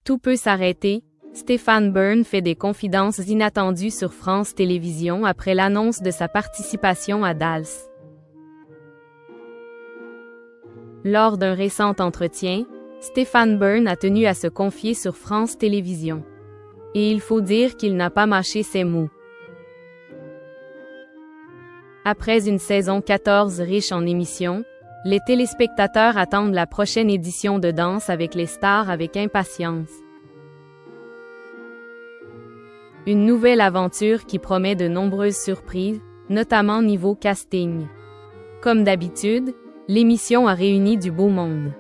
Tout peut s'arrêter. Stéphane Bern fait des confidences inattendues sur France Télévisions après l'annonce de sa participation à DALS. Lors d'un récent entretien, Stéphane Bern a tenu à se confier sur France Télévisions. Et il faut dire qu'il n'a pas mâché ses mots. Après une saison 14 riche en émissions, les téléspectateurs attendent la prochaine édition de Danse avec les stars avec impatience. Une nouvelle aventure qui promet de nombreuses surprises, notamment niveau casting. Comme d'habitude, l'émission a réuni du beau monde.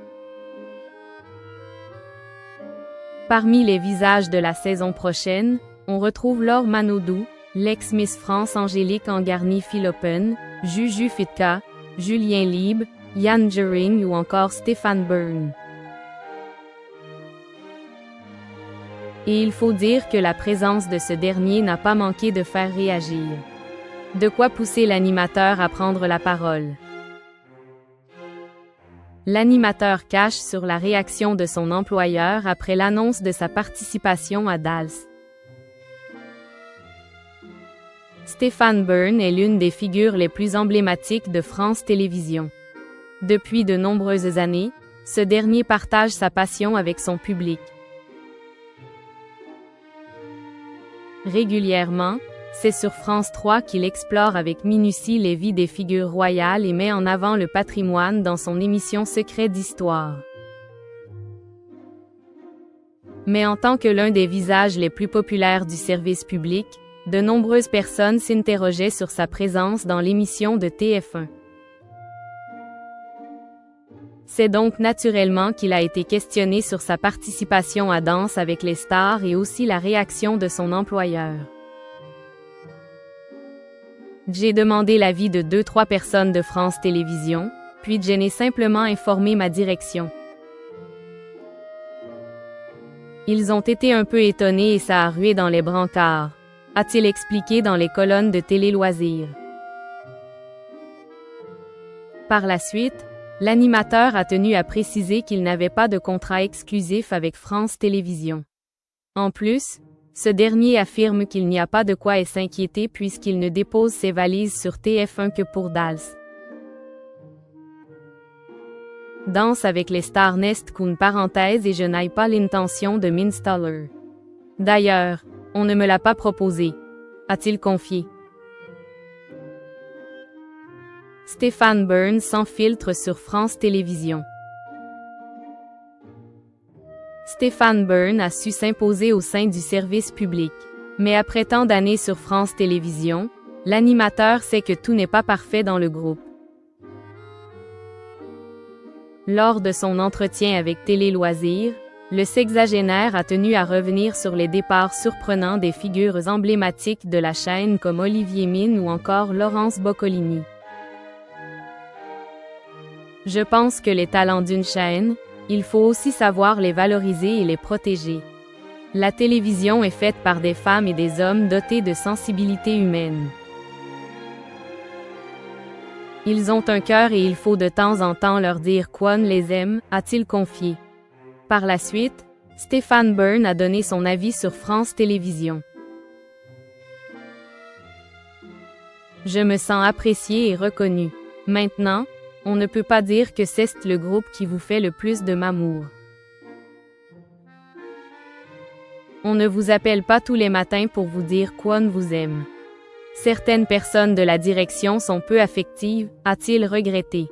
Parmi les visages de la saison prochaine, on retrouve Laure Manodou, l'ex-Miss France Angélique Angarny-Philoppen, Juju Fitka, Julien Lieb, Yann Gering ou encore Stéphane Bern. Et il faut dire que la présence de ce dernier n'a pas manqué de faire réagir. De quoi pousser l'animateur à prendre la parole. L'animateur cache sur la réaction de son employeur après l'annonce de sa participation à DALS. Stéphane Bern est l'une des figures les plus emblématiques de France Télévisions. Depuis de nombreuses années, ce dernier partage sa passion avec son public. Régulièrement, c'est sur France 3 qu'il explore avec minutie les vies des figures royales et met en avant le patrimoine dans son émission Secrets d'Histoire. Mais en tant que l'un des visages les plus populaires du service public, de nombreuses personnes s'interrogeaient sur sa présence dans l'émission de TF1. C'est donc naturellement qu'il a été questionné sur sa participation à Danse avec les stars et aussi la réaction de son employeur. J'ai demandé l'avis de 2-3 personnes de France Télévisions, puis j'en ai simplement informé ma direction. Ils ont été un peu étonnés et ça a rué dans les brancards, a-t-il expliqué dans les colonnes de Télé Loisirs. Par la suite, l'animateur a tenu à préciser qu'il n'avait pas de contrat exclusif avec France Télévisions. En plus, ce dernier affirme qu'il n'y a pas de quoi s'inquiéter puisqu'il ne dépose ses valises sur TF1 que pour DALS. Danse avec les stars n'est qu'une parenthèse et je n'ai pas l'intention de m'installer. D'ailleurs, on ne me l'a pas proposé, a-t-il confié. Stéphane Bern sans filtre sur France Télévisions. Stéphane Bern a su s'imposer au sein du service public. Mais après tant d'années sur France Télévisions, l'animateur sait que tout n'est pas parfait dans le groupe. Lors de son entretien avec Télé Loisirs, le sexagénaire a tenu à revenir sur les départs surprenants des figures emblématiques de la chaîne comme Olivier Mine ou encore Laurence Boccolini. Je pense que les talents d'une chaîne, il faut aussi savoir les valoriser et les protéger. La télévision est faite par des femmes et des hommes dotés de sensibilité humaine. Ils ont un cœur et il faut de temps en temps leur dire qu'on les aime, a-t-il confié. Par la suite, Stéphane Bern a donné son avis sur France Télévisions. Je me sens apprécié et reconnu. Maintenant, on ne peut pas dire que c'est le groupe qui vous fait le plus de m'amour. On ne vous appelle pas tous les matins pour vous dire qu'on vous aime. Certaines personnes de la direction sont peu affectives, a-t-il regretté.